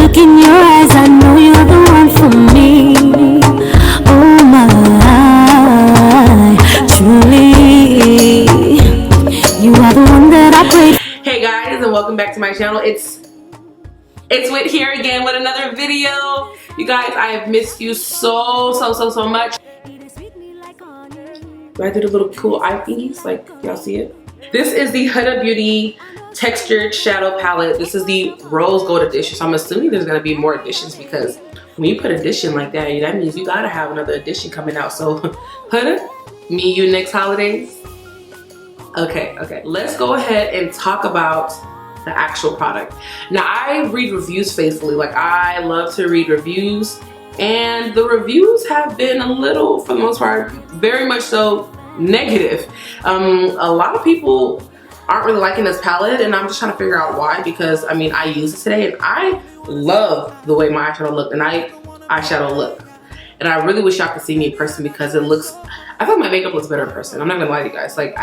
look in your eyes, I know you're the one for me. Oh my, truly, you are the one that I pray. Hey guys, and welcome back to my channel. It's Whit here again with another video. You guys, I have missed you so much. Do I do the little cool eye thingies? Like, y'all see it? This is the Huda Beauty Textured Shadow Palette. This is the Rose Gold Edition. So I'm assuming there's gonna be more editions because when you put edition like that, that means you gotta have another edition coming out. So Huda, me, you next holidays. Okay, let's go ahead and talk about the actual product. Now, I read reviews faithfully. Like, I love to read reviews, and the reviews have been a little, for the most part, very much so negative. A lot of people aren't really liking this palette, and I'm just trying to figure out why, because I mean, I used it today and I love the way my eyeshadow looked, and eyeshadow look. And I really wish y'all could see me in person because it looks, I feel like my makeup looks better in person. I'm not gonna lie to you guys. Like,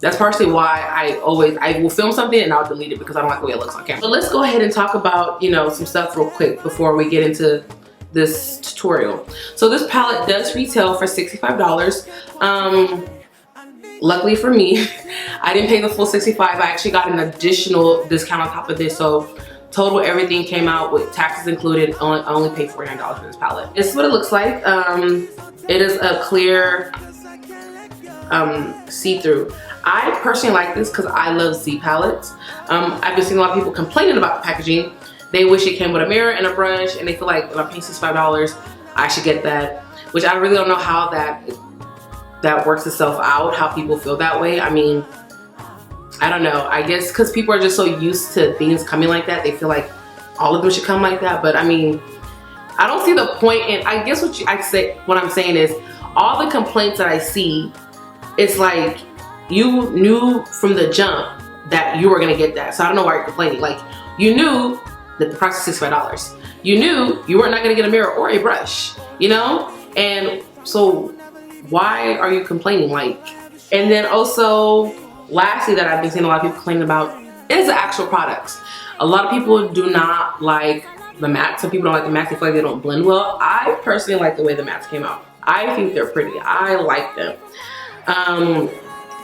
that's partially why I will film something and I'll delete it because I don't like the way it looks on camera. But let's go ahead and talk about, you know, some stuff real quick before we get into this tutorial. So this palette does retail for $65. Luckily for me, I didn't pay the full $65. I actually got an additional discount on top of this. So total everything came out with taxes included. I only paid $49 for this palette. This is what it looks like. It is a clear see-through. I personally like this because I love Z palettes. I've been seeing a lot of people complaining about the packaging. They wish it came with a mirror and a brush, and they feel like if I'm paying $65, I should get that. Which I really don't know how that works itself out, how people feel that way. I mean, I don't know. I guess because people are just so used to things coming like that, they feel like all of them should come like that. But I mean, I don't see the point in, I guess what I'm saying is, all the complaints that I see, it's like, you knew from the jump that you were gonna get that. So I don't know why you're complaining. Like, you knew that the price was $65. You knew you were not gonna get a mirror or a brush, you know? And so why are you complaining? Like, and then also, lastly, that I've been seeing a lot of people complaining about is the actual products. A lot of people do not like the matte. Some people don't like the matte. They feel like they don't blend well. I personally like the way the mattes came out. I think they're pretty. I like them.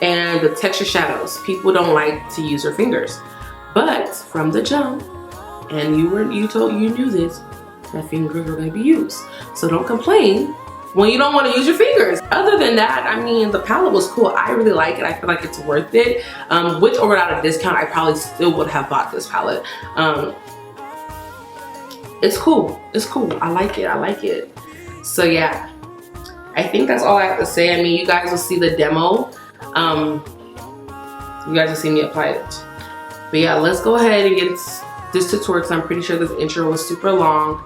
And the texture shadows, people don't like to use their fingers, but from the jump, and you knew this, that fingers were going to be used. So don't complain when you don't want to use your fingers. Other than that, I mean, the palette was cool. I really like it. I feel like it's worth it. With or without a discount, I probably still would have bought this palette. It's cool. It's cool. I like it. I like it. So yeah, I think that's all I have to say. I mean, you guys will see the demo. You guys will see me apply it. But yeah, let's go ahead and get this tutorial because I'm pretty sure this intro was super long.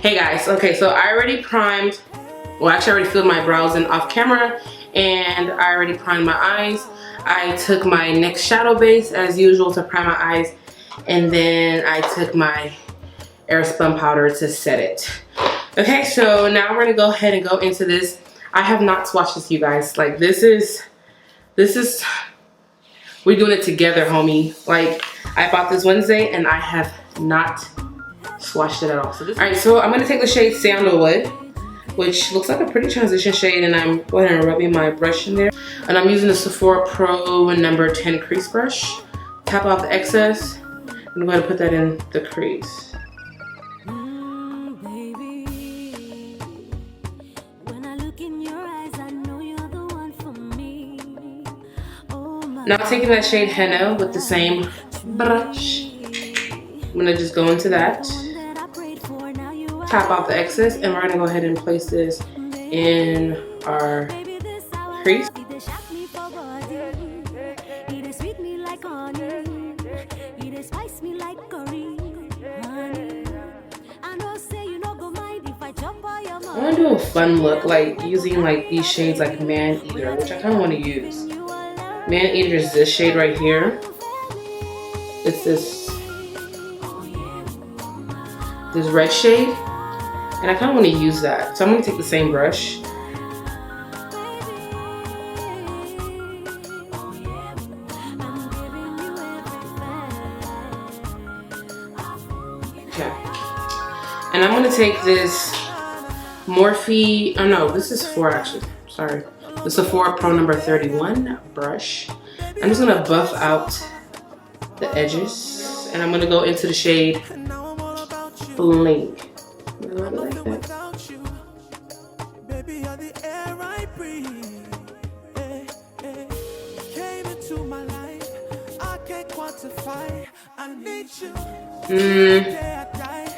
Hey guys, okay, so I already primed, well actually I already filled my brows in off camera, and I already primed my eyes. I took my NYX shadow base as usual to prime my eyes, and then I took my airspun powder to set it. Okay, so now we're gonna go ahead and go into this. I have not swatched this, you guys. Like, this is, we're doing it together, homie. Like, I bought this Wednesday and I have not swatched it at all. So all right, so I'm gonna take the shade Sandalwood, which looks like a pretty transition shade, and I'm going ahead and rubbing my brush in there. And I'm using the Sephora Pro number 10 crease brush. Tap off the excess. I'm going to put that in the crease. Now taking that shade Henna with the same brush, I'm gonna just go into that, tap off the excess, and we're gonna go ahead and place this in our crease. I wanna do a fun look, like using like these shades like Man Eater, which I kinda wanna use. Man Eater is this shade right here. It's this red shade, and I kind of want to use that. So I'm going to take the same brush. Okay. And I'm gonna take this Morphe, oh no, this is 4 actually, sorry. The Sephora Pro number 31 brush. I'm just gonna buff out the edges, and I'm gonna go into the shade Bling. Like that.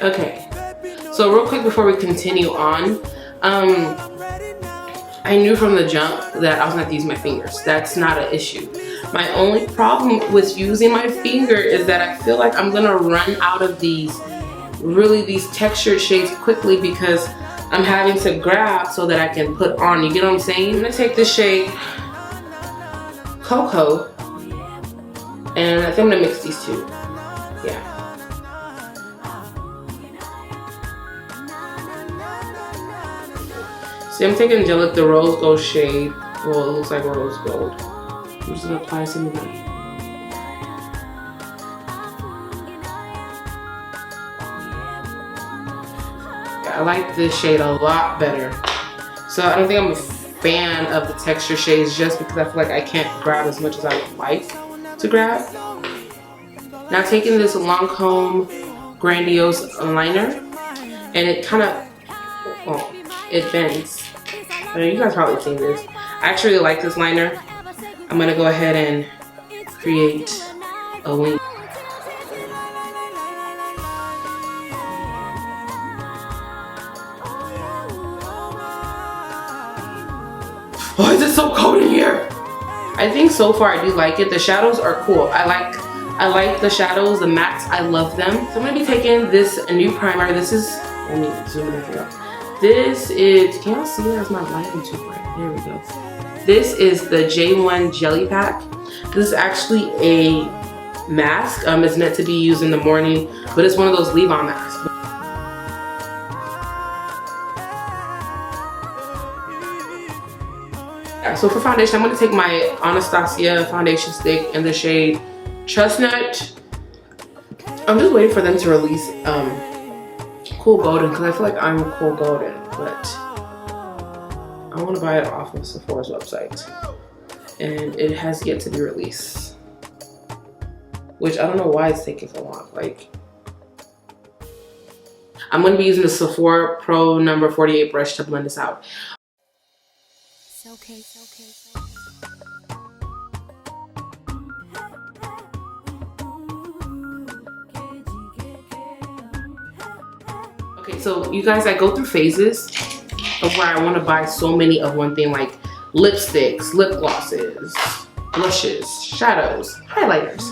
Okay. So real quick before we continue on, I knew from the jump that I was gonna have to use my fingers. That's not an issue. My only problem with using my finger is that I feel like I'm gonna run out of these textured shades quickly because I'm having to grab so that I can put on. You get what I'm saying? I'm gonna take this shade Cocoa, and I think I'm gonna mix these two. Yeah. See, I'm taking the rose gold shade. Well, it looks like rose gold. I'm just gonna apply some of that. Yeah, I like this shade a lot better. So I don't think I'm a fan of the texture shades just because I feel like I can't grab as much as I would like to grab. Now taking this Lancome Grandiose liner, and it kind of, well, it bends. I mean, you guys probably seen this. I actually really like this liner. I'm gonna go ahead and create a wing. Why is it so cold in here? I think so far I do like it. The shadows are cool. I like the shadows, the mattes, I love them. So I'm gonna be taking this new primer. This is, let me zoom it out. This is, can y'all see that? It's not lighting too bright. There we go. This is the J1 Jelly Pack. This is actually a mask. It's meant to be used in the morning, but it's one of those leave-on masks. Yeah, so for foundation, I'm gonna take my Anastasia foundation stick in the shade Chestnut. I'm just waiting for them to release Cool Golden, because I feel like I'm Cool Golden, but I want to buy it off of Sephora's website, and it has yet to be released, which I don't know why it's taking so long. Like, I'm going to be using the Sephora Pro number 48 brush to blend this out. Okay, so you guys, I go through phases of where I want to buy so many of one thing, like lipsticks, lip glosses, blushes, shadows, highlighters.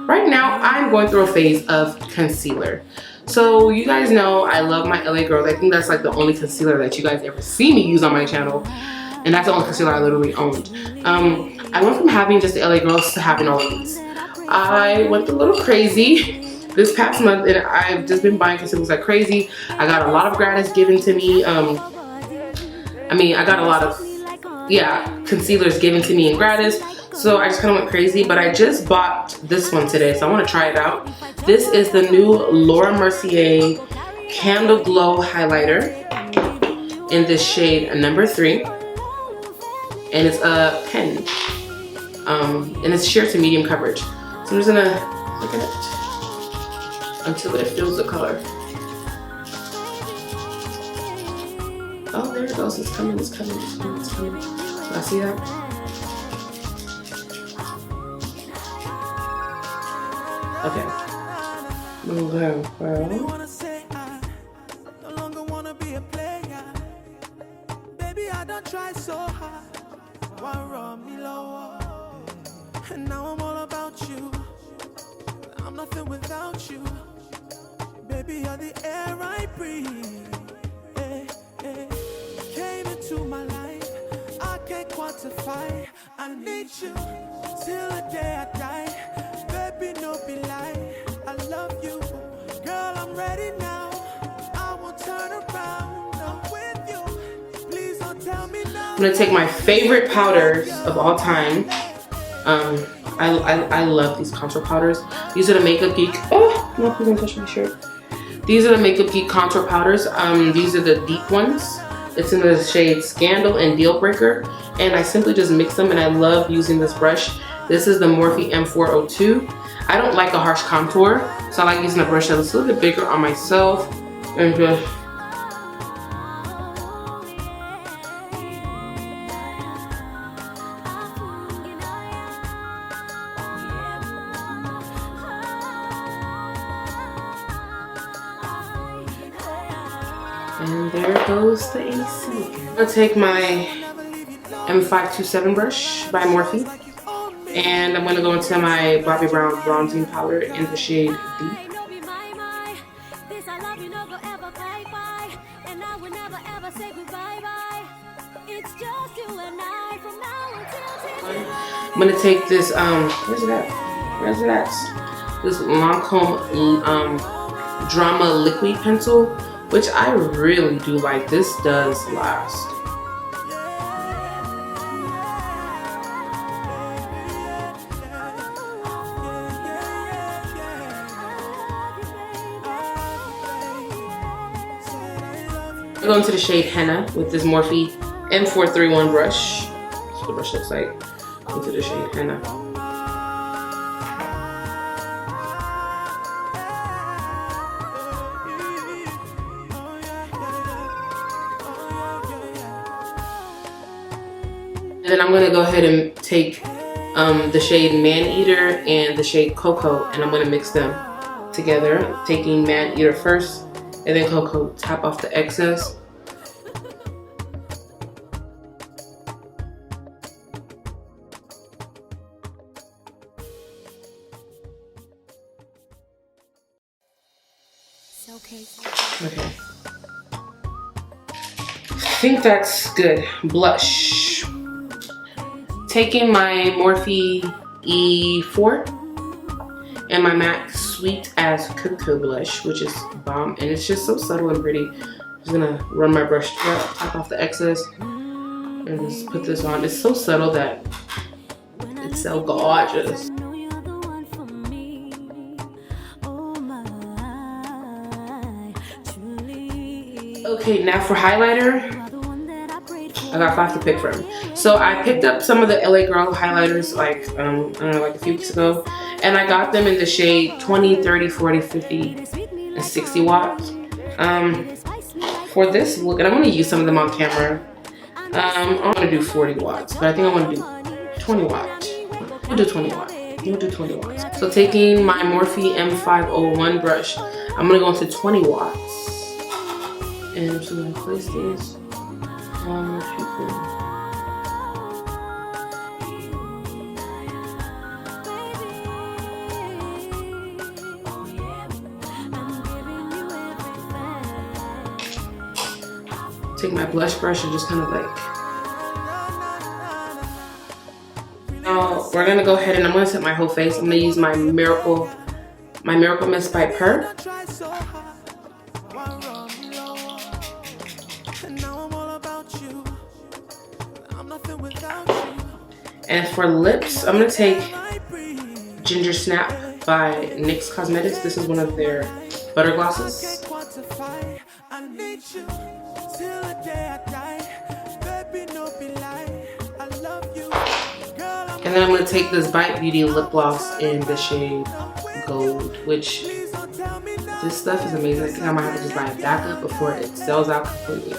Right now, I'm going through a phase of concealer. So you guys know I love my LA Girls. I think that's like the only concealer that you guys ever see me use on my channel. And that's the only concealer I literally owned. I went from having just the LA Girls to having all of these. I went a little crazy this past month, and I've just been buying concealers like crazy. I got a lot of gratis given to me. I got a lot of, concealers given to me in gratis. So I just kind of went crazy, but I just bought this one today, so I want to try it out. This is the new Laura Mercier Candle Glow Highlighter in this shade number 3. And it's a pen. And it's sheer to medium coverage. So I'm just gonna look at it until it fills the color. Oh, there it goes. It's coming, it's coming, it's coming, it's coming. I see that? Okay. Okay, well. And now I'm all about you. I'm nothing without you. Baby, you're the air I breathe. Hey, hey. Came into my life. I can't quantify. I need you till the day I die. Baby, no be lie. I love you. Girl, I'm ready now. I won't turn around. I'm with you. Please don't tell me no. I'm gonna take my favorite powders of all time. I love these contour powders. These are the Makeup Geek. Oh, no, please don't touch my shirt. These are the Makeup Geek contour powders. These are the deep ones. It's in the shade Scandal and Deal Breaker. And I simply just mix them, and I love using this brush. This is the Morphe M402. I don't like a harsh contour, so I like using a brush that's a little bit bigger on myself. And just and there goes the AC. I'm gonna take my M527 brush by Morphe, and I'm gonna go into my Bobbi Brown bronzing powder in the shade Deep. I'm gonna take this where's it at? This Lancome Drama liquid pencil, which I really do like. This does last. I'm going to the shade Henna with this Morphe M431 brush. That's what the brush looks like. Into the shade Henna. And then I'm going to go ahead and take the shade Man Eater and the shade Cocoa, and I'm going to mix them together. Taking Man Eater first, and then Cocoa, tap off the excess. Okay. I think that's good. Blush. Taking my Morphe E4 and my MAC Sweet as Cocoa blush, which is bomb, and it's just so subtle and pretty. I'm just gonna run my brush through, tap off the excess, and just put this on. It's so subtle that it's so gorgeous. Okay, now for highlighter, I got 5 to pick from. So I picked up some of the LA Girl highlighters like, I don't know, like a few weeks ago. And I got them in the shade 20, 30, 40, 50, and 60 watts. For this look, and I'm gonna use some of them on camera. I'm gonna do 40 watts, but I think I wanna do 20 watts. We'll do 20 watts. We'll do 20 watts. So taking my Morphe M501 brush, I'm gonna go into 20 watts. And I'm just gonna place this on the people. Take my blush brush and just kind of like. Now we're gonna go ahead and I'm gonna set my whole face. I'm gonna use my Miracle Mist by Per. And for lips, I'm gonna take Ginger Snap by NYX Cosmetics. This is one of their butter glosses. And then I'm gonna take this Bite Beauty lip gloss in the shade Gold, which this stuff is amazing. I think I might have to just buy a backup before it sells out completely.